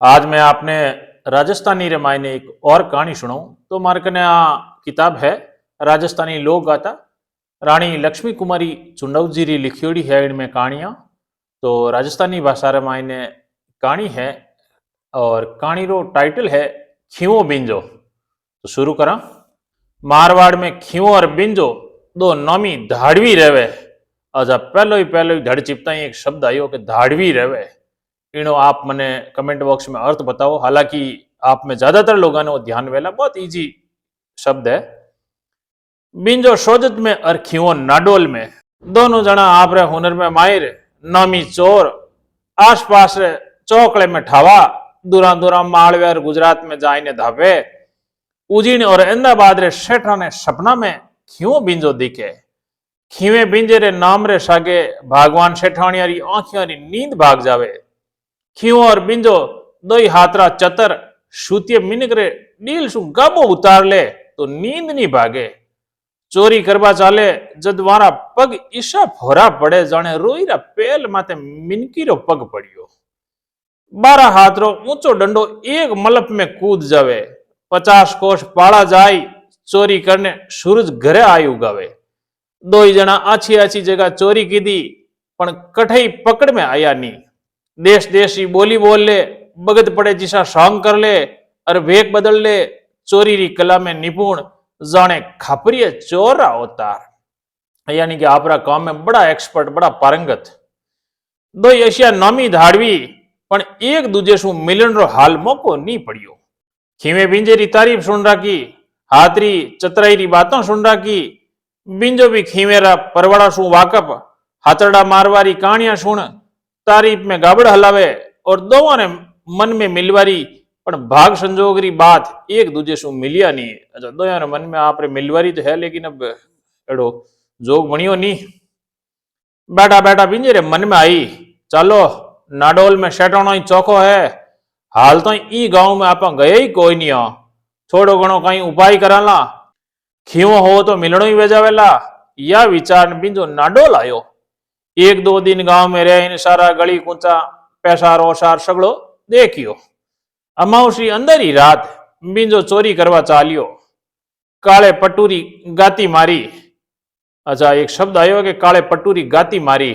आज मैं आपने राजस्थानी रामायण एक और कहानी सुनाऊं। तो मारे कने आ किताब है राजस्थानी लोक गाथा रानी लक्ष्मी कुमारी चुंडव जी री लिखियोड़ी है इनमें कहानियां। तो राजस्थानी भाषा रामायण कहानी है और कहानी रो टाइटल है खीवो बिंजो। तो शुरू करा। मारवाड़ में खीवो और बिंजो दो नौमी धाड़वी रहे। अच्छा पहलो ही धड़ चिपता ही एक शब्द आयो कि धाड़वी रहे। इनो आप मने कमेंट बॉक्स में अर्थ बताओ। हालांकि आप में ज्यादातर लोगों ने ध्यान वेला बहुत इजी शब्द है। बिंजो सोजत में और खीवो नाडोल में दोनों जना आप रे हुनर में माहिर नामी चोर आस पास रे चौकड़े में ठावा दूरा दूरा मालवे और गुजरात में जाइने धावे उजीन और अहमदाबाद रे सेठा ने सपना में खीवो बिंजो दिखे। खीवे बिंजे रे नाम रे सागे भगवान सेठानिया री आंखियां री नींद भाग जावे। खीवो और बिंजो दो ही हाथरा चतर सूतिये मिनक रे डील सु गाबो उतार ले तो नींद नहीं भागे। चोरी करवा चाले जद वारा पग ईशा फोरा पड़े जाने रोई रा पेल माते मिनकी रो पग पड़ियो। 12 हाथ रो ऊंचो डंडो एक मलप में कूद जावे। 50 कोष पाड़ा जाई चोरी करने सूरज घरे आई उगावे। दो ही जना आछी आछी जगह चोरी की दी पण कठई पकड़ में आया नी। देश देश की बोली बोल ले बगत पड़े जिसा सॉन्ग कर ले और वेग बदल ले चोरी री कला में निपुण जाने खापरिय चोर अवतार यानी कि आपरा काम में बड़ा एक्सपर्ट बड़ा पारंगत। दो एशिया नामी धाड़वी पण एक दूजे सु मिलन रो हाल मौको नी पड़ियो। खीवे बिंजे री तारीफ सुन राखी हाथरी चतराई री बातों सुन राखी। बिंजो भी खीवेरा परवाड़ा सु वाकफ हाथरड़ा मारवारी कहानियां सुन तारीफ में गाबड़ हलावे और दोवां ने मन में मिलवारी पण भाग संजोग री बात एक दूजे सु मिलिया नहीं। अच्छा दोया ने मन में आप रे मिलवारी तो है लेकिन अब एड़ो जोग बनियो नहीं। बैठा बैठा बिंजे रे मन में आई चलो नाडोल में सेठाणो ही चौको है। हाल तो ई गांव में आप गए ही कोई नहीं हो। थोड़ो घणो कहीं उपाय कराला खीवो हो तो मिलणो ही वेजावेला या विचार बिंजो नाडोल आयो। 1-2 दिन गांव में रह सारा गली कूचा पैसा रोसार सगड़ो देखियो। अमावसी अंदर ही रात बिंजो चोरी करवा चालियो। काले पटूरी गाती मारी। अच्छा एक शब्द आयो कि काले पटूरी गाती मारी।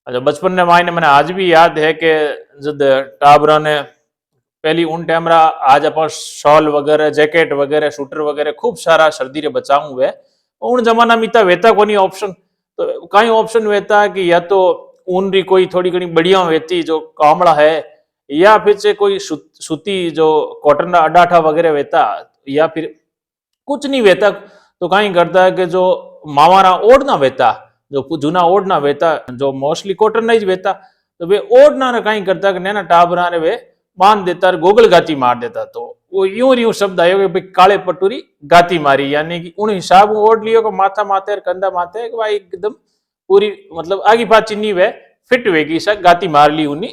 अच्छा बचपन ने मायने मैंने आज भी याद है कि जब टाबरा ने पहली उन टाइम आज अपन शॉल वगैरह जैकेट वगैरह शूटर वगैरह खूब सारा सर्दी रे बचाऊ हुए उन जमाना में इतना वेता को नहीं ऑप्शन तो कई ऑप्शन वेता कि या तो ऊन री कोई थोड़ी घनी बढ़िया वेती जो कामड़ा है या फिर से कोई सूती जो कॉटन का अडाठा वगैरह वेता या फिर कुछ नहीं वेता तो कहीं करता है कि जो मावारा ओढ़ना वेता जो जूना ओढ़ना वेता जो मोस्टली कॉटन नहीं वेता तो वे ओढ़ना ने कहीं करता कि नैना टाबरा ने वे बांध देता गोगल गाती मार देता। तो वो यूं शब्द आयो कि भाई काले पटूरी गाती मारी यानी कि उन हिसाब ओढ़ लियो को माथा माथे कंधा माथे भाई एकदम पूरी मतलब आगी पाची नहीं वे फिट वेगी सा गाती मार ली उन्नी।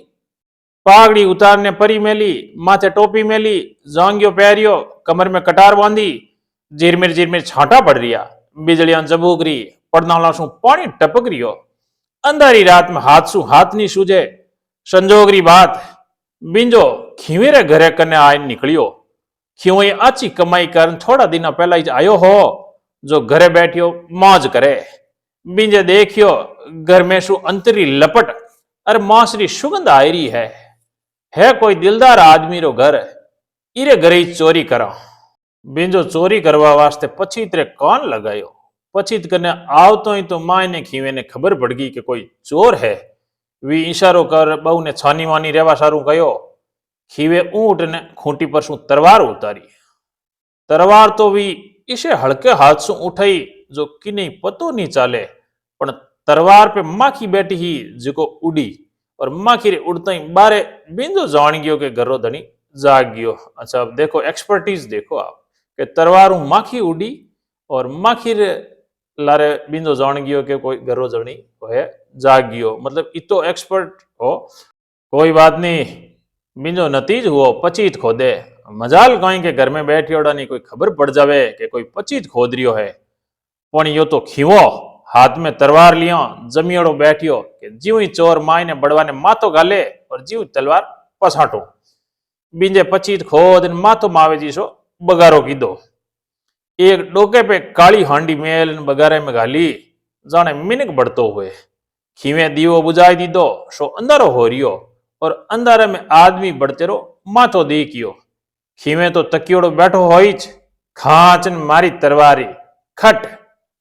पागड़ी उतारने परी मेली माथे टोपी मेली जांगियो पैरियो कमर में कटार बांधी झिरमिर छांटा पड़ रिया बिजलियां चबूक रही पड़नाला सु पानी टपक रियो। अंधारी रात में हाथ सु हाथ नहीं सूझे संजोग री बात बिंजो खीवे रे घरे कने आए निकलियो। खीवो आची कमाई कर थोड़ा दिन पहला ही आयो हो जो घरे बैठियो मौज करे। बिंजे देखियो घर में सु अंतरी लपट और मांसरी सुगंध आई रही है कोई दिलदार आदमी रो घर इरे घरे ही चोरी करा। बिंजो चोरी करवा वास्ते पछीत रे कान लगायो। पछीत करने आवतो ही तो माँ ने खीवे ने खबर पड़ गई कि कोई चोर है। वी इशारो कर बहु ने छानी वानी रेवा सारू कहो। खीवे ऊंट ने खूंटी पर सु तलवार उतारी। तलवार तो वी इसे हल्के हाथ सु उठाई जो कि नहीं पतो नहीं चाले पण तलवार पे माखी बैठी ही जो उड़ी और माखी रे उड़ता ही बारे बिंजो जान गयो के घरो धनी जाग गयो। अच्छा अब देखो एक्सपर्टीज देखो आप के तलवार माखी उड़ी और माखी रे लारे बिंदो जान गयो के कोई घरो जणी है जाग गयो मतलब इतो एक्सपर्ट हो। कोई बात नहीं बिंजो नतीज हुओ पचीत खोदे मजाल कहीं के घर में बैठियोड़ा नहीं कोई खबर पड़ जावे कि कोई पचीत खोद रियो है। पण यो तो खीवो हाथ में तलवार लियो जमियोड़ो बैठियो कि जीव ही चोर माई ने बड़वा ने माथो गाले और जीव तलवार पसाटो। बीजे पचीत खोद माथो मावे जी सो बगारो कीधो। एक डोके पे काली हांडी मेल बगारे में घाली जाने मिनक बढ़तो हुए। खीवे दीवो बुझाई दीदो सो अंधारो हो रियो और अंधारे में आदमी बढ़ते रो माथो देखियो। खीवे तो तकियोड़ो बैठो होईच, खाचन मारी तरवारी खट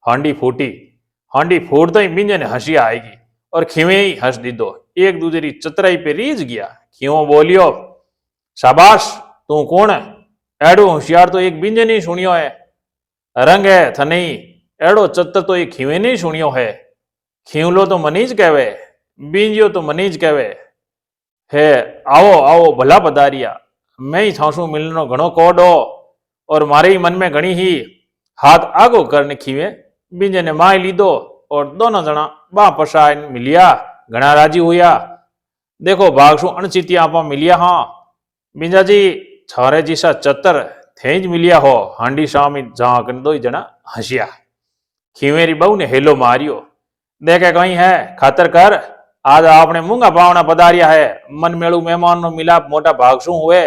हांडी फूटी। हांडी फूटते ही बिंजे ने हंसी आएगी और खीवे ही हंस दीदो। एक दूसरे की चतराई पे रीझ गया। खीवो बोलियो, शाबाश तू कौन है? एडो होशियार तो एक बिंजे नहीं सुनियो है। रंग है थनई एडो चतर तो एक खीवे नहीं सुनियो है। खीवलो तो मनीज कहवे, बिंजियो तो मनीज कहवे है। आओ आओ भला पधारिया। मैं ही थासू मिलनो घणो कोडो और मारे ही मन में घणी ही हाथ आगो करने खीवे बिंजे ने माय लीधो और दोनों जना बाह पसाय मिलिया। घना राजी हुआ। देखो भागसू अणचितिया आपा मिलिया। हाँ बिंजा जी थारे जीसा चतर थे ज मिलिया हो। हांडी शामी झांक दो जना हंसिया। खीवेरी बहू ने हेलो मारियो। देखे कहीं है खातर कर, आज आपने मूंगा पावना पधारिया है। मन मेड़ू मेहमान नो मिलाप मोटा भागसू हुए।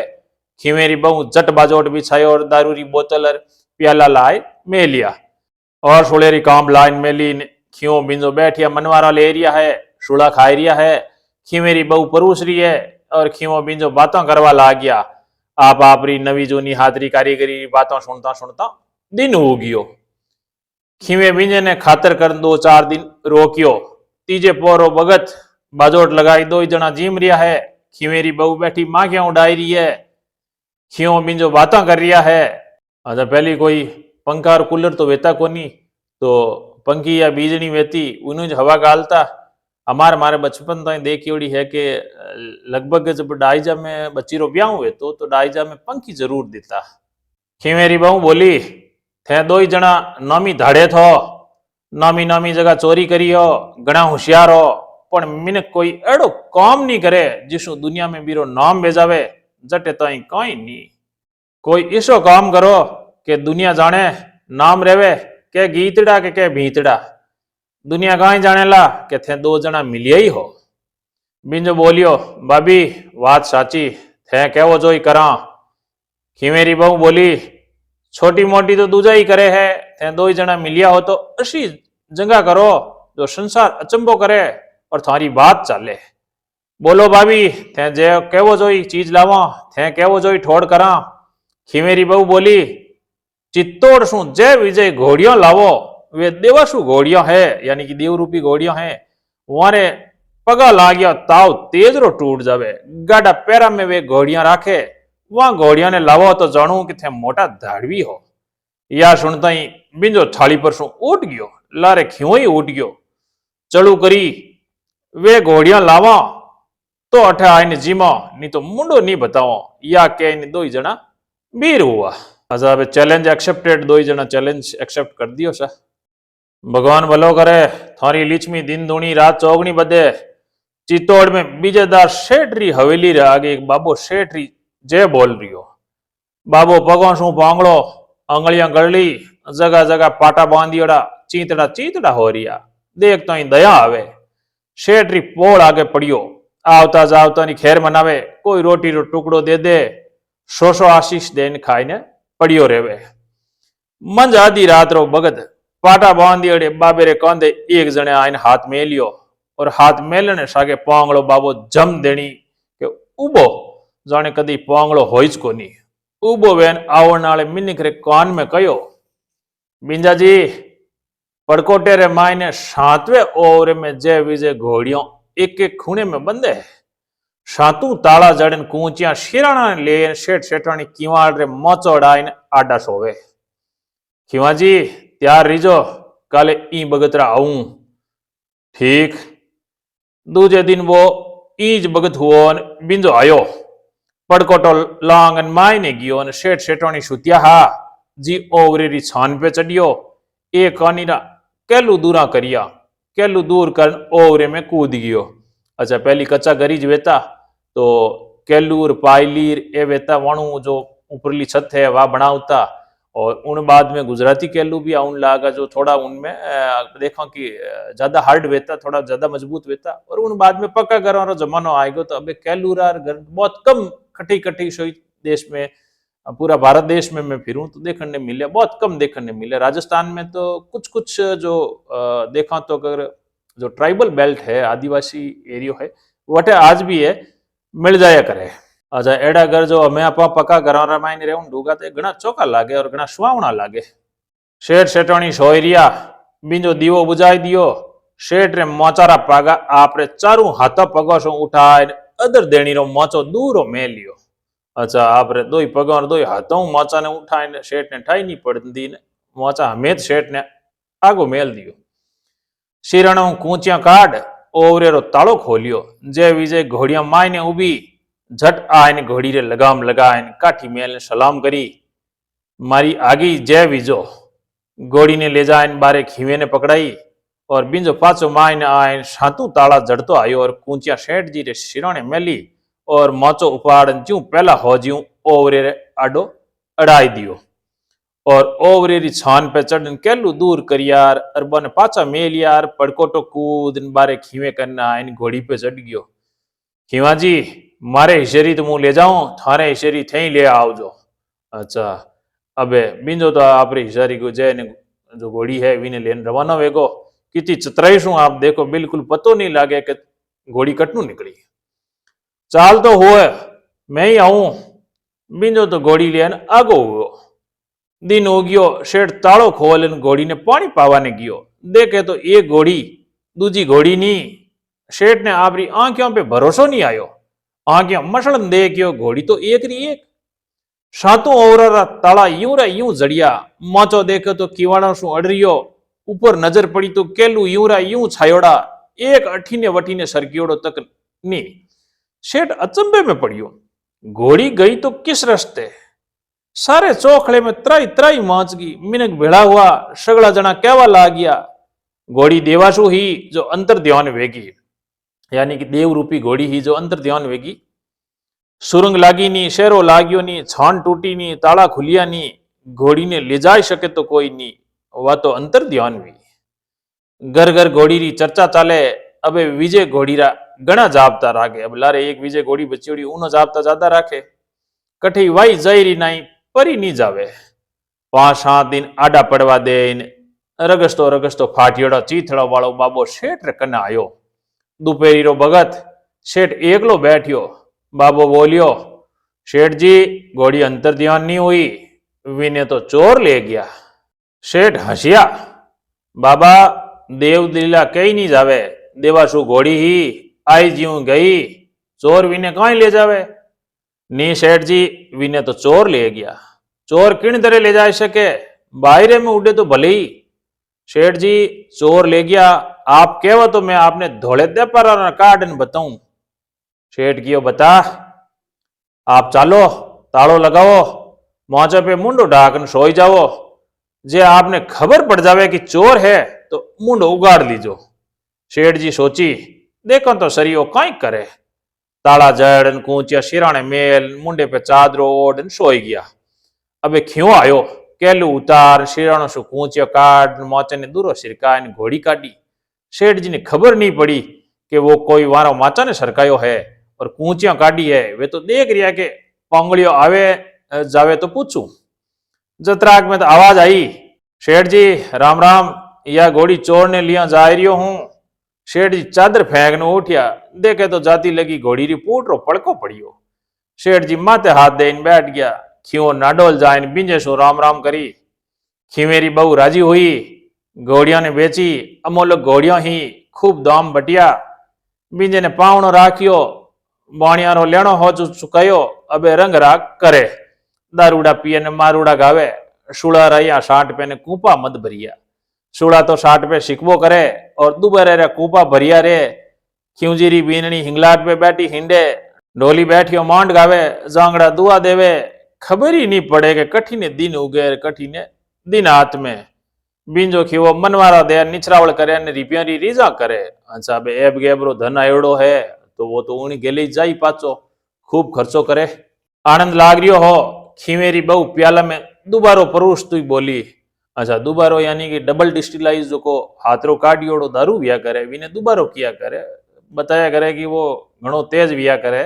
खीवेरी बहू जट बाजोट बिछायो और दारू री बोतल और प्याला लाए मेलिया और सुलेरी काम लाइन मेली। खीओ बिंजो बैठिया मनवारा ले रिया है, सुला खाई रिया है। खीवेरी बहू परूस रही है और खीओ बिंजो बातों करवा ला गया। आप आपरी नवी जूनी हाथरी कारीगरी बातों सुनता सुनता दिन हो गियो। खीवे बिंजे ने खातर कर 2-4 दिन रोकियो। तीजे पोरो भगत बाजोट लगाई 2 जना जीम रिया है। खीवेरी बहू बैठी माखियां उड़ाई रही है। खीओ बिंजो बातें कर रिया है। अच्छा पहली कोई पंखा और कूलर तो वेता कोनी, तो पंखी या बीजनी वेती उन्हें हवा गालता। हमारे बचपन तो देखी ओड़ी है कि लगभग जब डाइजा में बच्ची रो ब्याह हुए तो डाइजा में पंखी जरूर देता। खीवेरी बहू बोली, थे 2 जना नामी धाड़े थो, नामी नामी जगह चोरी करी हो, घना होशियार हो, पर मिनक कोई एड़ो काम नहीं करे जिसु दुनिया में बीरो नाम भेजावे। जटे ताई कहीं नहीं। कोई ऐसो काम करो कि दुनिया जाने नाम रेवे के गीतड़ा के भीतड़ा। दुनिया कहीं जाने ला के थे 2 जना मिलिया ही हो। बिंजो बोलियो, भाभी बात साची थे कहवो जो ही करा। खीवेरी बहू बोली, छोटी मोटी तो दूजा ही करे है। थे 2 जना मिलिया हो तो अशी जगह करो जो संसार अचंबो करे और थारी बात चाले। बोलो भाभी थे जे कहवो जो ही चीज लावा, थे कहवो जो ही ठोड़ करा। खीवेरी बहू बोली, चित्तौड़ सु जय विजय घोड़ियों लावो। वे देवासु घोड़ियों है यानी कि देवरूपी घोड़ियों है। वारे पगा लाग्या ताव तेज रो टूट जावे। गाड़ा पैरा में वे घोड़ियां राखे। वहां घोड़ियों ने लावो तो जानू कि थे मोटा धाड़वी हो। या सुनता ही बिंजो थाली पर सु उठ गयो। लारे खियो ही उठ गयो। चलू करी वे घोड़ियां लावा तो अठे आईने जीमा, नहीं तो मुंडो नहीं बताओ। या के 2 जना बीर हुआ। अच्छा अब चैलेंज एक्सेप्टेड। 2 जना चैलेंज एक्सेप्ट कर दियो सा। भगवान भलो करे, थारी लिचमी दिन दूनी रात चौगनी बदे। चित्तौड़ में बीजेदार सेठ री हवेली रे आगे एक बाबो सेठ री जय बोल रियो। बाबो पगों सु पांगड़ो, अंगलियां गड़ली, जगह जगह पाटा बांधियोड़ा, चीतड़ा चीतड़ा हो रिया। देख तो ही दया आवे। सेठ री पोल आगे पड़ियो, आवता जावता नी खैर मनावे। कोई रोटी रो टुकड़ो दे दे, सो आशीष देन खाईने पड़ियो रेवे। मंज आधी रात रो भगत पाटा बांधियोड़े बाबे रे कांधे एक जने आईने हाथ मेलियो और हाथ मेलने सागे पांगड़ो बाबो जम देनी के उबो जाने कदी पांगड़ो होईज कोनी। उबो वेन आवण वाले मिनिक रे कान में कयो, बिंजा जी पड़कोटे रे मायने 7वें ओवरे में जय विजय घोड़ियों एक एक खूने में बंदे है। 7 ताला जड़न कूचिया शिराणा ले सेठ सेठानी किवाड़ रे मोचोड़ाइन आडा सोवे। खिवा जी त्यार रीजो, काले ई बगतरा आऊं। ठीक। दूजे दिन वो ईज बगत हुओ बिंजो आयो। पड़कोटो लांगन मायने गियो ने सेठ सेठानी सुतिया हा जी ओवरे री छान पे चढ़ियो। एक कानीरा केलू दूरा करिया, केलू दूर कर ओवरे में कूद गियो। अच्छा पहली कच्चा गरीज वेता तो केलूर पायलीर ए वेता वणु जो ऊपरली छत है वह बनावता और उन बाद में गुजराती केलू भी आउन लागा जो थोड़ा उनमें देखो कि ज्यादा हार्ड वेता, थोड़ा ज्यादा मजबूत वेता। और उन बाद में पक्का घर वाला जमानो आएगा तो अब केलूरा घर बहुत कम कटी कटी सोई देश में, पूरा भारत देश में मैं फिरूं तो देखने मिले, बहुत कम देखने मिले। राजस्थान में तो कुछ कुछ जो देखा तो अगर जो ट्राइबल बेल्ट है, आदिवासी एरियो है, वटे आज भी है, मिल जाया करे। अच्छा एड़ा घर जो हमें आप पक्का घर में रहूं डूगा तो घना चौका लागे और घना सुहावना लागे। शेठ शेटवाणी सोई रिया, बीजो दीवो बुझाई दियो, शेठ रे मोचारा पागा आपरे चारू हाथा पगा सो उठाए अदर देणी रो मोचो दूरो में लियो। अच्छा आपरे दोई पगा और दोई हाथों मोचा ने उठाए शेठ ने ठाई नहीं पड़ती ने मोचा हमें शेठ ने आगो मेल दियो। शिरणों कूचिया काट ओवरे रो तालो खोलियो, जय विजय घोड़िया माय ने उभी झट आयन घोड़ी रे लगाम लगायन काठी मेल ने सलाम करी, मारी आगी जय विजो। घोड़ी ने ले जायन बारे खीवे ने पकड़ाई और बिंजो पाचो माय ने आयन शांतु ताला जड़तो आयो और कूचिया शेठ जी रे शिरोने मेली और मोचो उपाड़न ज्यों पहला हो ज्यों ओवरे रे आडो अड़ाई दियो और ओवरे री छान पे चढ़न केलू दूर करियार अरबन पाचा मेल यार पड़कोटो कूद बारे खीवे करना आयन घोड़ी पे चढ़ गयो। खीवा जी मारे हिशेरी तो मुंह ले जाऊं, थारे हिशेरी थे ले आवजो। अच्छा अबे बिंजो तो आपरे हिशारी को जय ने जो घोड़ी है वीने लेन रवाना वेगो। कितनी चतराई शू आप देखो, बिल्कुल पतो नहीं लागे कि घोड़ी कटनू निकली। चाल तो हुए मैं ही आऊं, बिंजो तो घोड़ी लेन आगो हुओ। दिन हो गयो, शेठ ताड़ो खोल घोड़ी ने पानी पावा ने गयो। देखे तो एक घोड़ी दूजी घोड़ी नी। शेठ ने आपरी आंखों पे भरोसो नहीं आयो, आंखों मसलन देखियो घोड़ी तो एक री एक। सातों ओवरा ताला यूं रा यूं जड़िया, मोचो देखे तो किवाणो शू अड़रियो, ऊपर नजर पड़ी तो केलू यूं रा यूं छायोड़ा, एक अठीने वठीने सरकियोड़ो तक नी। शेठ अचंबे में पड़ियो, घोड़ी गई तो किस रस्ते? सारे चौखड़े में त्राई त्राई मांच गई। मिनक भेड़ा हुआ, सगड़ा जना कहवा ला गया, घोड़ी देवाशु ही जो अंतर ध्यान वेगी, यानी कि देव रूपी घोड़ी ही जो अंतर ध्यान वेगी। सुरंग लागी नी, शेरो लाग्यो नी, छान टूटी नी, ताला खुलिया नी, घोड़ी ने ले जा सके तो कोई नी, वह तो अंतर ध्यान हुई। घर घर घोड़ी री चर्चा चाले। अबे विजय घोड़ी रा घना जापता राखे। अब लारे एक विजय घोड़ी बच्ची उनो जापता ज्यादा राखे। कठी वाई जायरी नाई परी नहीं जावे। 5-7 दिन आडा पड़वा दे रगस्तो फाटियोड़ा चीथड़ा वालो बाबो शेठ रे कने आयो। दोपहरी रो भगत शेठ एकलो बैठियो। बाबो बोलियो, शेठ जी घोड़ी अंतर ध्यान नहीं हुई, विने तो चोर ले गया। शेठ हंसिया, बाबा देव लीला कहीं नहीं जावे, देवाशु घोड़ी ही आई ज्यूं गई, चोर विने कहीं ले जावे। नी शेठ जी विने तो चोर ले गया। चोर किन तरह ले जा सके, बाहरे में उड़े तो भले ही। शेठ जी चोर ले गया, आप कहवा तो मैं आपने धोले दे पर काटन बताऊं। शेठ कियो बता, आप चालो तालो लगाओ, मोचे पे मुंडो ढाकन सोई जाओ, जे आपने खबर पड़ जावे कि चोर है तो मुंडो उगाड़ लीजो। शेठ जी सोची, देखो तो सरियो कई करे। ताला जड़न कूचिया शिराने मेल, मुंडे पे चादरो ओढ़न सोई गया। अबे क्यों आयो, केलू उतार, शिराणो सु कूचिया काट, मोचे ने दूरो सिरका घोड़ी काटी। शेठ जी ने खबर नहीं पड़ी कि वो कोई वारो माचा ने सरकायो है और कूचिया काटी है। वे तो देख रिया के पोंगलियो आवे जावे तो पूछू। जतराग में तो आवाज आई, शेठ जी राम राम, या घोड़ी चोर ने लिया जा रियो हूं। शेठ जी चादर फेंकने उठिया, देखे तो जाती लगी घोड़ी री पूट रो पड़को पड़ियो। शेठ जी माथे हाथ देन बैठ गया। खियो नाडोल जाइन बिंजे सो राम राम करी। खीवेरी बहू राजी हुई, घोड़िया ने बेची, अमोलक घोड़िया ही खूब दाम बटिया। बिंजे ने पावणो राखियो, बाणिया रो लेणो हो चुकायो। अबे रंग राग करे, दारूड़ा पिए ने मारूड़ा गावे, सुड़ा रहिया 60 पे ने कूपा मत भरिया। सुड़ा तो 60 पे शिकवो करे और दुबरे रे कूपा भरिया रे। क्यूंजीरी बीननी हिंगलाट पे बैठी हिंडे, डोली बैठियो मांड गावे, जांगड़ा दुआ देवे। खबर ही नहीं पड़े कि कठिने दिन उगे, कठिने दिन हाथ में। बिंजो खीवो मनवारा दे निचरावल करे ने रिपियारी रीजा करे। अच्छा बे एब गेबरो धन आयोड़ो है तो वो तो उनी गेली जाई पाचो, खूब खर्चो करे। आनंद लाग रियो हो, खीवेरी बहु प्याला में दुबारो परोस तू बोली। अच्छा दुबारो यानी कि डबल डिस्टिलाइज जो को हाथरो काटियोड़ो दारू विया करे, विने दुबारो किया करे, बताया करे कि वो घणो तेज विया करे।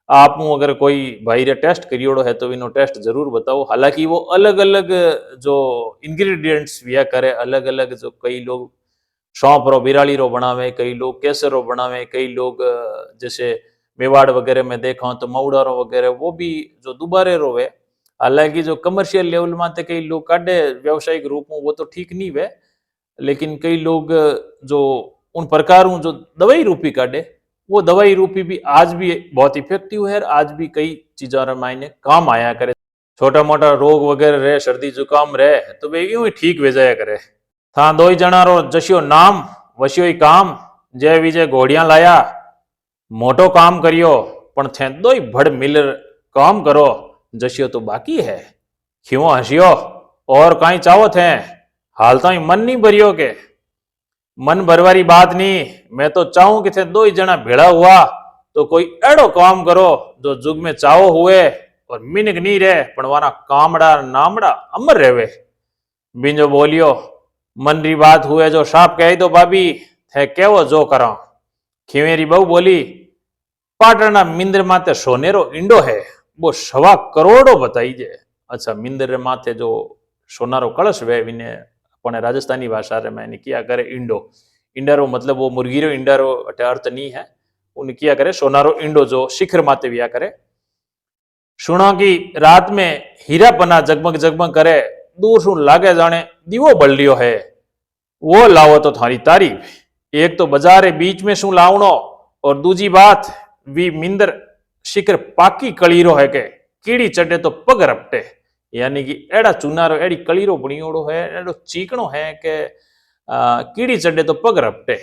आप अगर कोई भाई रे टेस्ट करियोड़ो है तो इनो टेस्ट जरूर बताओ। हालांकि वो अलग अलग जो इंग्रेडिएंट्स भी करे, अलग अलग, जो कई लोग सौंफ रो बिराली रो बनावे, कई लोग केसर रो बनावे, कई लोग जैसे मेवाड़ वगैरह में देखा तो मऊड़ा रो वगैरह वो भी जो दोबारे रो है। हालांकि जो कमर्शियल लेवल माते कई लोग काटे व्यावसायिक रूप में वो तो ठीक नहीं वे, लेकिन कई लोग जो उन प्रकारों जो दवाई रूपी काटे वो दवाई रूपी भी आज भी बहुत इफेक्टिव है। आज भी कई चीजों मायने काम आया करे। छोटा मोटा रोग वगैरह रहे, सर्दी जुकाम रहे तो वे यूं ही ठीक वे जाया करे। था दो ही जना रो जशियो नाम वशियो ही काम, जय विजय घोड़िया लाया मोटो काम करियो, पण थे दो ही भड़ मिल काम करो, जशियो तो बाकी है। क्यों हसियो और कहीं चाहो थे, हाल तो ही मन नहीं भरियो के। मन भरवारी बात नहीं, मैं तो चाहूं कि थे दो ही जना भेड़ा हुआ तो कोई एड़ो काम करो जो जुग में चाहो हुए और मिनक नहीं रहे, पण वारा कामड़ा नामड़ा अमर रहे। बिंजो बोलियो मन री बात हुए जो साफ कह दो भाभी, थे केवो जो करा। खिवेरी बहू बोली पाटणा मिंदर माते सोनेरो इंडो है, वो 1.25 करोड़ बताइए। अच्छा, मिंदर माथे जो सोनारो कलश वे विने अपने राजस्थानी भाषा रे मैंने किया करे इंडो। इंडारो मतलब वो मुर्गी रो इंडारो अटे अर्थ नहीं है, उन किया करे सोनारो इंडो जो शिखर माते विया करे। सुना की रात में हीरा पना जगमग जगमग करे, दूर सुन लागे जाने दीवो बल लियो है, वो लाओ तो थारी तारीफ। एक तो बाजार बीच में शू लावनो और दूजी बात वी मिंदर शिखर पाकी कलीरो है के कीड़ी चढ़े तो पग रपटे, यानी कि एड़ा चुनारो एड़ी कलीरो बणियोड़ो है, एड़ो चीकणो है के कीड़ी चढ़े तो पग रपटे।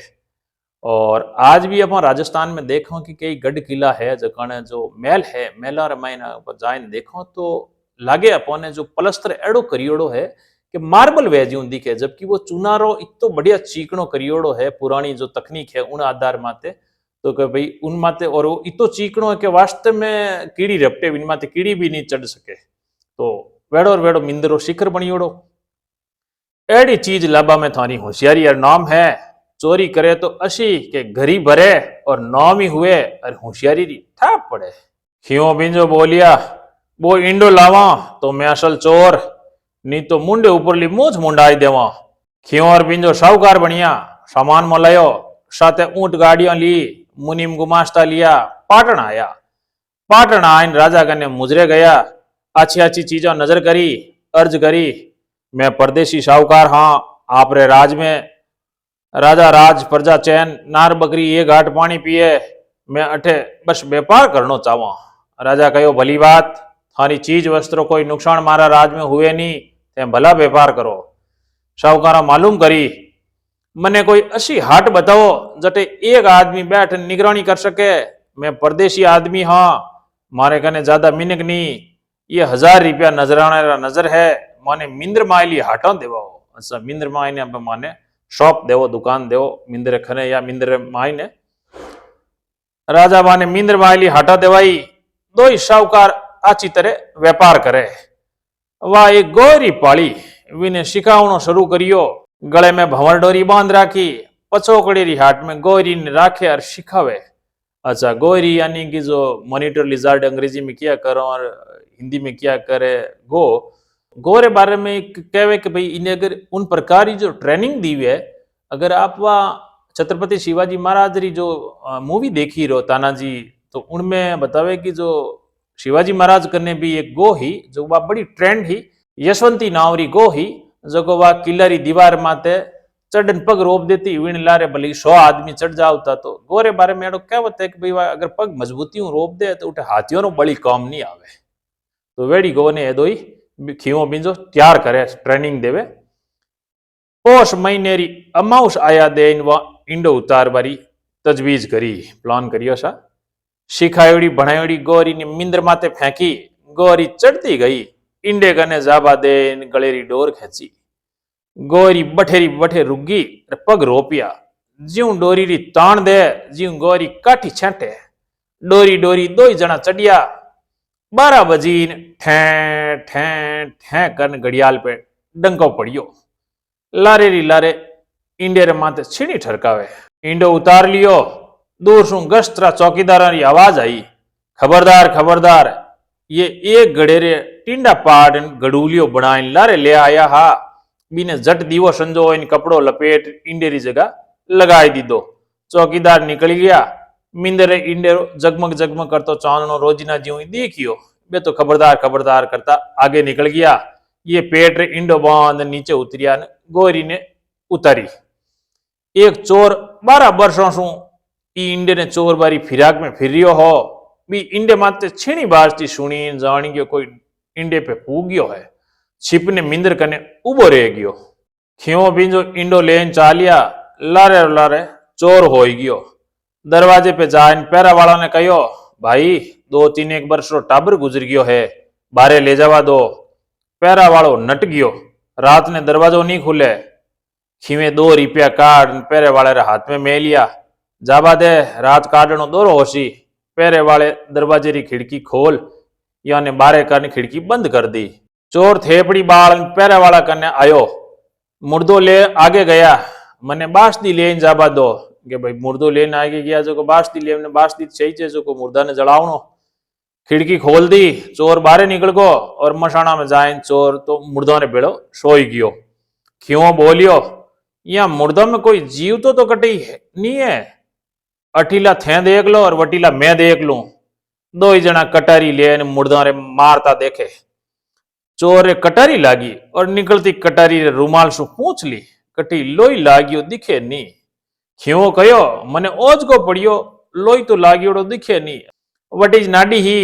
और आज भी अपन राजस्थान में देखो कि कई गढ़ किला है जकाने जो महल है, महला रमायना जाइन देखो तो लागे अपन जो पलस्तर एड़ो करियोड़ो है कि मार्बल वेज्यू दिखे, जबकि वो चुनारो इतो बढ़िया चीकणो करियोड़ो है। पुरानी जो तकनीक है उन आधार माते तो कि भाई उन माते, और वो इतो चीकणो है कि वास्तव में कीड़ी रपटे, इन माते कीड़ी भी नहीं चढ़ सके। तो वेड़ो और वेड़ो मिंदरो शिखर बणियोड़ो। एड़ी चीज लाभा में थारी होशियारी और नाम है, चोरी करे तो अशी के घरी भरे और नाम ही हुए और होशियारी री ठाप पड़े। खियो बिंजो बोलिया वो इंडो लावा तो मैं असल चोर, नहीं तो मुंडे ऊपरली मूछ मुंडाई देवा। खियो और बिंजो साहूकार बनिया, सामान मोलायो, साथे ऊंट गाड़ियां ली, मुनिम गुमाश्ता लिया, पाटण आया। पाटण आइन राजा कने मुजरे गया, अच्छी अच्छी चीजों नजर करी, अर्ज करी मैं परदेशी साहूकार हाँ, आप रे राज में राजा राज प्रजा चैन नार बकरी ये घाट पानी पिए, मैं अठे बस व्यापार करनो चाहवा। राजा कहो भली बात, थारी चीज वस्त्रों कोई नुकसान मारा राज में हुए नहीं, ते भला व्यापार करो। साहूकारा मालूम करी मने कोई अशी हाट बताओ जटे एक आदमी बैठ निगरानी कर सके। मैं परदेशी आदमी हाँ, मारे कने ज्यादा मिनक नहीं, ये 1000 रुपया नजराना नजर है, माने मिंद्र मायली हाटा देवा। अच्छा, मिंद्र माय ने माने शॉप देवो, दुकान देवो मिंद्र खने या मिंद्र माय ने। राजा माने मिंद्र मायली हाटा देवाई, दो ही साहूकार अच्छी तरह व्यापार करे। वह एक गोरी पाली विने शिखावनो शुरू करियो, गले में भंवर डोरी बांध राखी, पछोकड़ी री हाट में गोरी ने राखे और शिखावे। अच्छा, गोरी यानी कि जो मॉनिटर लिजार्ड अंग्रेजी में किया करो और हिंदी में किया करे गोरे बारे में कहवे कि भाई इन्हें अगर उन प्रकार की जो ट्रेनिंग दी हुई है, अगर आप वह छत्रपति शिवाजी महाराज री जो मूवी देखी रहो तानाजी, तो उनमें बतावे कि जो शिवाजी महाराज करने भी एक गो ही जो वह बड़ी ट्रेंड ही यशवंती नावरी गो ही जो वह किला री दीवार माते चढ़न पग रोप देती, विण लारे भले 100 आदमी चढ़ जाता। तो गोरे बारे में एडो कहवत है कि भाई अगर पग मजबूती रोप दे तो उठे हाथियों नो बड़ी काम नहीं आवे। तो वेड़ी गो ने एदो ही खीवो बिंजो तैयार करे, ट्रेनिंग देवे। पोष महीने री अमाउस आया दे इंडो उतार बारी तजवीज करी, प्लान करियो सा। शिखायोड़ी बनायोड़ी गोरी ने मिंद्र माते फेंकी, गोरी चढ़ती गई, इंडे कने जाबा दे गलेरी डोर खेची। गोरी बठेरी बठे रुगी पग रोपिया, ज्यू डोरी री तान दे ज्यू गोरी काठी छेंटे। डोरी डोरी दो ही जना चढ़िया, 12 बजीन ठै ठै ठै कर घड़ियाल पे डंको पड़ियो। लारे री लारे इंडे रे माथे छीनी ठरकावे। इंडो उतार लियो, दूर सु गश्तरा चौकीदारा री आवाज आई, खबरदार खबरदार, ये एक गडेरे टींडा पाड़ गडूलियो बनाई लारे ले आया हा। बीने जट दीवो संजो इन कपड़ो लपेट इंडेरी जगह लगाई दीदो। चौकीदार निकल गया। मिंदरे इंडेरो जगमग जगमग करतो चांदनो रोजीना जीव देखियो। बे तो खबरदार खबरदार करता आगे निकल गया। ये पेट रे इंडो बांध नीचे उतरिया ने गोरी ने उतारी। एक चोर 12 वर्षों सु इंडे ने चोर बारी फिराक में फिर रियो हो। बी इंडे माते छीणी बाजती सुनी जानी गयो कोई इंडे पे पूग्यो है। छिप ने मिंदर कने उबो रह गयो। खियो बिंजो इंडो लेन चालिया। लारे लारे चोर हो गयो। दरवाजे पे जाइन पैरा वाला ने कहो, भाई 2-3 एक वर्ष रो टाबर गुजर गयो है, बारे ले जावा दो। पैरा वालो नट गयो। रात ने दरवाजो नहीं खुले। खीवे 2 रुपया काट पैरे वाले रे हाथ में मे लिया। जाबा दे, रात काटनो दोरो होशी। पैरे वाले दरवाजे री खिड़की खोल याने बारे करने खिड़की बंद कर दी। चोर थेपड़ी बाल पैरे वाला करने आयो। मुर्दो ले आगे गया। मने बासदी लेन जाबा दो के भाई मुर्दो लेन आगे गया जो को बासदी लेने बासदी चाहिए जो को मुर्दा ने जलावनो। खिड़की खोल दी। चोर बाहर निकल गो और मशाना में जाए। चोर तो मुर्दों ने बेड़ो सोई गयो। क्यों बोलियो, या मुर्दों में कोई जीव तो कटी नहीं है। अटीला थे देख लो और वटीला मैं देख लू। 2 ही जना कटारी ले मुर्दा रे मारता देखे। चोर रे कटारी लागी और निकलती कटारी रे रूमाल सु पूछ ली। कटी लोई लागियो दिखे नी। क्यों कहो, मने ओज को पड़ियो, लोई तो लागियोड़ो दिखे नी। वटी नाडी ही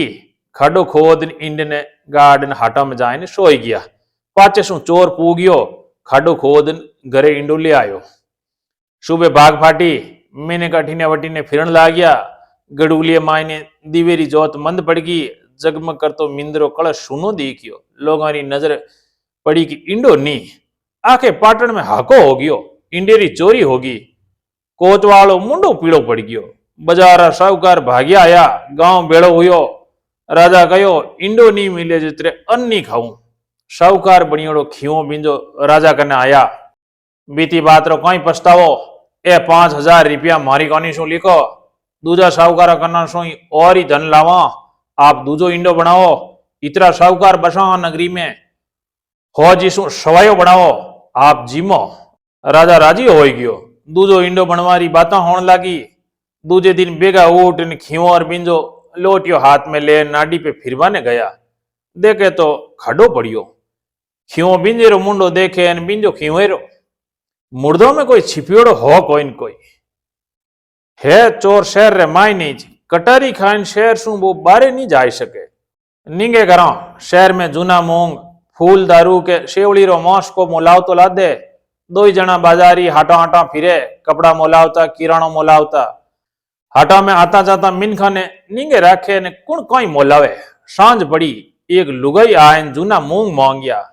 खाडो खोद इंड ने गार्डन हाटा में जाए सोई गया। पाचे सु चोर पूगियो। खाडो खोद घरे इंडो ले आयो। सुबह भाग फाटी। मैंने कठिने वटीने फिरन लागया। गडूलिये मायने दिवेरी जोत मंद पड़ गई। जगमग करतो मिंदरो कलश सुनो दिखियो। लोगों की नजर पड़ी कि इंडो नी। आखे पाटण में हाको हो गयो। इंडेरी चोरी होगी। कोतवालो मुंडो पीड़ो पड़ गयो। बाजारा साहूकार भाग्या आया। गांव बेड़ो हुयो। राजा कहो, इंडो नी मिले जितरे अन्न नी खाऊं। साहूकार बनियोड़ो खियो बिंजो राजा कने आया। बीती बात रो कई पछतावो। ए 5000 रुपया मारी कानी सु लिखो। दूजा साहूकार कन्ना सु और ही धन लावा। आप दूजो इंडो बनाओ। इतरा साहूकार बसा नगरी में हो जीसु सवायो बनाओ। आप जीमो। राजा राजी हो गयो। दूजो इंडो बनवारी बात होने लगी। दूजे दिन बेगा उठ खियो और बिंजो लोटियो हाथ में ले नाडी पे फिरवाने गया। देखे तो खडो पड़ियो। खियो बिंजेरो मुंडो देखे बिंजो खियोरो। मुर्दों में कोई छिपियोड़ो हो कोई है। चोर शहर रे माई नहीं। कटारी खाइन शहर सु वो बारे नहीं जा सके। नींगे करा शहर में जूना मूंग फूल दारू के शेवड़ी रो मांस को मोलाव तो ला दे। 2 ही जना बाजारी हाटा हाटा फिरे। कपड़ा मोलावता किराणो मोलावता। हाटा में आता जाता मिनखा ने नींगे राखे ने कुण कोई मोलावे। सांझ पड़ी। एक लुगाई आयन जूना मूंग मांगिया।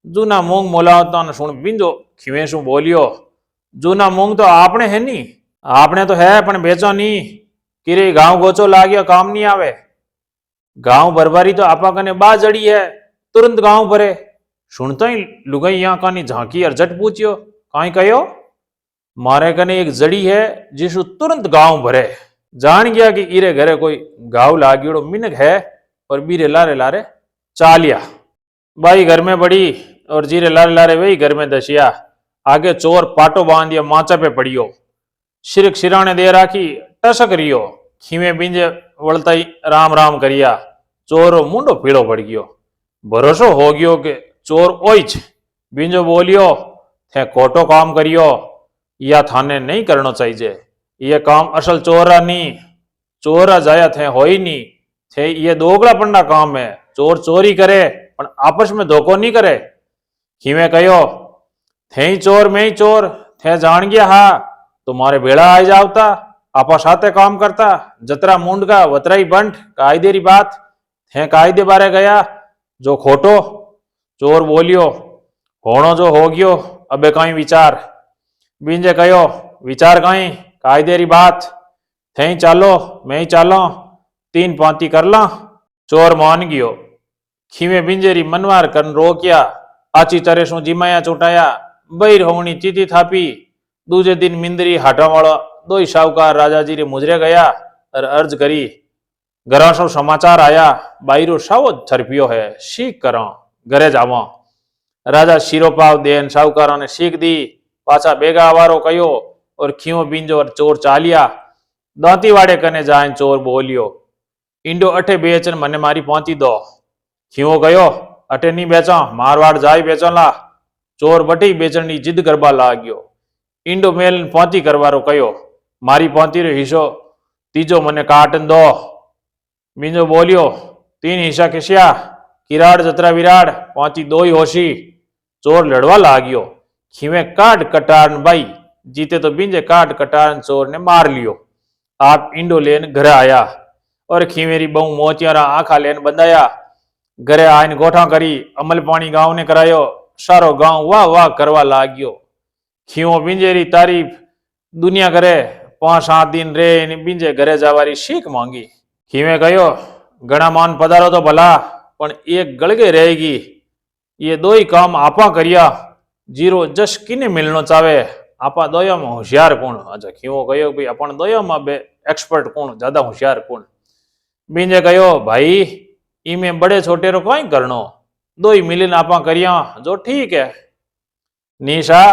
जूना मूंग मोलावता ने सुन बिंजो खिवे सु बोलियो, जूना मूंग तो आपने है नी। आपने तो है पण बेचो नी। किरे गांव गोचो लाग्यो काम नहीं आवे। गांव बरबारी तो आपा कने बा जड़ी है, तुरंत गांव भरे। सुनता ही लुगाई यहाँ कानी झांकी और जट पूछियो, काई कहो, मारे कने एक जड़ी है जिसु तुरंत गांव भरे। जान गया कि इरे घरे कोई गांव लागियोड़ो मिनक है और बीरे लारे लारे चालिया। बाई घर में बड़ी और जीरे लारे लारे वही घर में दसिया। आगे चोर पाटो बांधिया माचा पे पड़ियो। शिरक सिराने दे राखी टसक रियो। खीवे बिंजे वलता ही राम राम करिया। चोरो मुंडो पीड़ो पड़ गयो। भरोसो हो गयो कि चोर ओइच। बिंजो बोलियो, थे खोटो काम करियो या थाने नहीं करनो चाहिए। ये काम असल चोरा नी। चोरा जाया थे हो ही नी। थे ये दोगला पंडा काम है। चोर चोरी करे पण आपस में धोखो नहीं करे। खीवे कहो, थे ही चोर मैं ही चोर। थे जान गया हा तुम्हारे बेड़ा आ जावता। आपा साथे काम करता। जतरा मुंड का वतरा ही बंट। कायदे री बात थे कायदे बारे गया जो खोटो। चोर बोलियो, होनो जो हो गयो अबे कहीं विचार। बिंजे कहो, विचार कहीं कायदे री बात। थे ही चालो मैं ही चालो। 3 पांती कर ला। चोर मान गयो। खीवे बिंजेरी मनवार कर रोकिया। आची तरह सु जिमाया चुटाया। बईर होनी चीती थापी। दूजे दिन मिंदरी हाटा वाला 2 ही साहूकार राजा जी रे मुजरे गया और अर्ज करी, घरा सौ समाचार आया, बाईरो सावो थरपियो है, शीख करा घरे जावा। राजा शिरोपाव देन साहूकारा ने शीख दी, पाछा बेगा आवारो कयो और खियो बींजो और चोर चालिया। दांती वाड़े कने जाए चोर बोलियो, इंडो अठे बेचन मने मारी पहुंची दो। खियो गयो, अठे नहीं बेचा, मारवाड़ जाई बेचला। चोर बटी बेचनी जिद करवा लाग्यो। इंडो मेल पहुंची करवारो कयो, मारी पहुंची रो हिस्सो तीजो मने काटन दो। बीजो बोलियो, 3 हिस्सा किसिया, किराड़ जतरा विराड़ पहुंची 2 ही होशी। चोर लड़वा लाग्यो। खीवे काट कटारन बाई, जीते तो बींजे काट कटारन चोर ने मार लियो। आप इंडो लेन घर आया और खीवेरी बहु मोतियारा आंखा लेन बंधाया। घरे आईन गोठा करी, अमल पानी गांव ने करायो। सारो गांव वाह वाह करवा लाग्यो। खीवो बींजेरी तारीफ दुनिया करे। 5-7 दिन रे बींजे घरे जावारी शीख मांगी। खीवे कहो, घना मान पधारो तो भला, पण एक गळगे रहेगी। ये 2 ही काम आपा करिया, जीरो जश किने मिलनो चावे। आपा दोया में होशियार कौन? अच्छा, खीवो कहो भाई अपन दोया में बे एक्सपर्ट कौन, ज्यादा होशियार कौन? बींजे कहो, भाई इमे बड़े छोटे रो कोई करनो, 2 ही मिलन आपा करिया जो ठीक है। निशा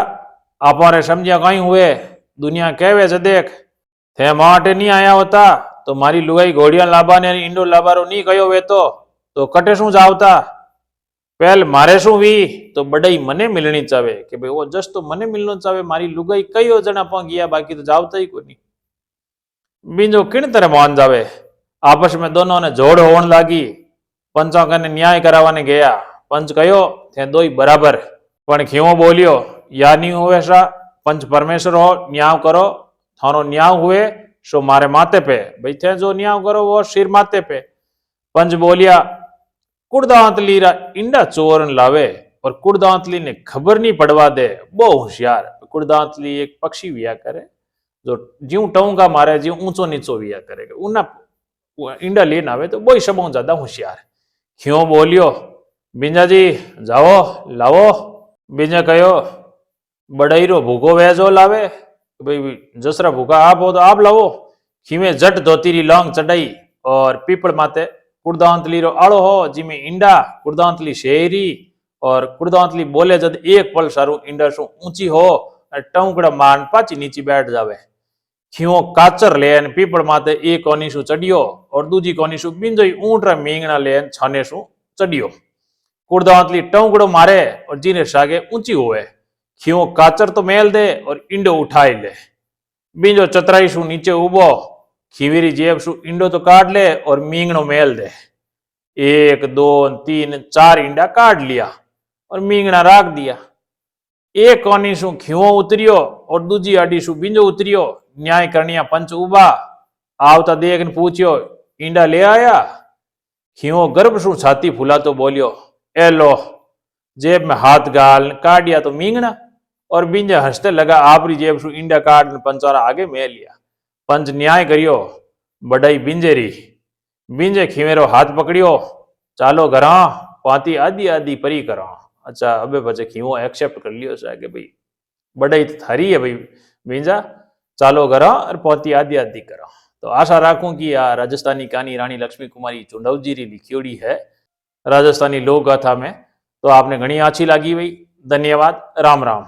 आपा रे समझिया कहीं हुए, दुनिया कहवे से देख, थे माटे नहीं आया होता तो मारी लुगाई घोड़िया लाबा ने इंडो लाबारो नहीं कहो वे तो कटे शू जावता। पहल मारे शू वी तो बड़ाई मने मिलनी चावे कि भाई वो जस्ट तो मने मिलनो चावे। मारी लुगाई कई जन आप गया, बाकी तो जावता ही कोनी। बींजो किन तरह मान जावे। आपस में दोनों ने जोड़ होने लागी। पंचा कने न्याय करावाने गया। पंच कहो, थे 2 ही बराबर। पण खीवो बोलियो, या नहीं हुए सा, पंच परमेश्वर हो, न्याय करो। थानो न्याय हुए सो मारे माथे पे, भाई थे जो न्याय करो वो सिर माथे पे। पंच बोलिया, कुड़दांतली रा इंडा चोरन लावे और कुड़दांतली ने खबर नहीं पड़वा दे, बहुत होशियार। कुड़दांतली एक पक्षी विया करे जो ज्यों टौंगा मारे, ज्यों ऊंचो नीचो विया करेगा। उना इंडा लेन आवे तो बोई सबों ज्यादा होशियार। क्यों बोलियो, बिंजा जी जाओ लावो। बिंजा कहो, बड़ाईरो भूखो वेजो लावे, भाई जसरा भूखा आप हो तो आप लावो। खीमे जट धोतीरी लौंग चढ़ाई और पीपल माते कुड़दांतली रो आड़ो हो, जिमे इंडा कुड़दांतली शेरी और कुड़दांतली बोले जद एक पल सारू इंडा सु ऊंची हो, टौंकड़ा मान पाची नीचे बैठ जावे। खीओ काचर लेन पीपल माते एक कोनी सु चढ़ियो और दूजी कोनी सु बिंजोई ऊंटरा मींगना लेन छाने सु चढ़ियो। कुड़दांतली टौंकड़ो मारे और जीने सागे ऊंची होवे। खीओ काचर तो मेल दे और इंडो उठाई ले। बींजो चतराई सु नीचे उबो, खीवेरी जेब सु इंडो तो काट ले और मींगनो मेल दे। 1 2 3 4 इंडा काट लिया और मींगना राख दिया। एक कोनी सु खीवो उतरियो और दूजी आडी सु बिंजो उतरियो। न्याय करनिया पंच उबा, आवता देख ने पूछियो, इंडा ले आया? खीवो गर्भ सु छाती फुला तो बोलियो, ए लो। जेब में हाथ गाल काटिया तो मींगना और बिंजे हंसते लगा, आपरी जेब सु इंडा काट पंचारा आगे में लिया। पंच न्याय करियो, बड़ाई बिंजेरी। बिंजे खीवेरो हाथ पकड़ियो, चालो घरा पाती आदि आदि परी करा। अच्छा, अबे बचे खीवो एक्सेप्ट कर लियो कि भाई बड़ाई तो थारी है भाई बिंजा, चालो घरा और पाती आदि आदि करा। तो आशा राखूं कि आ राजस्थानी कहानी रानी लक्ष्मी कुमारी चुंडवजी री लिखियोड़ी है राजस्थानी लोक गाथा में, तो आपने घनी अच्छी लगी भाई। धन्यवाद। राम राम।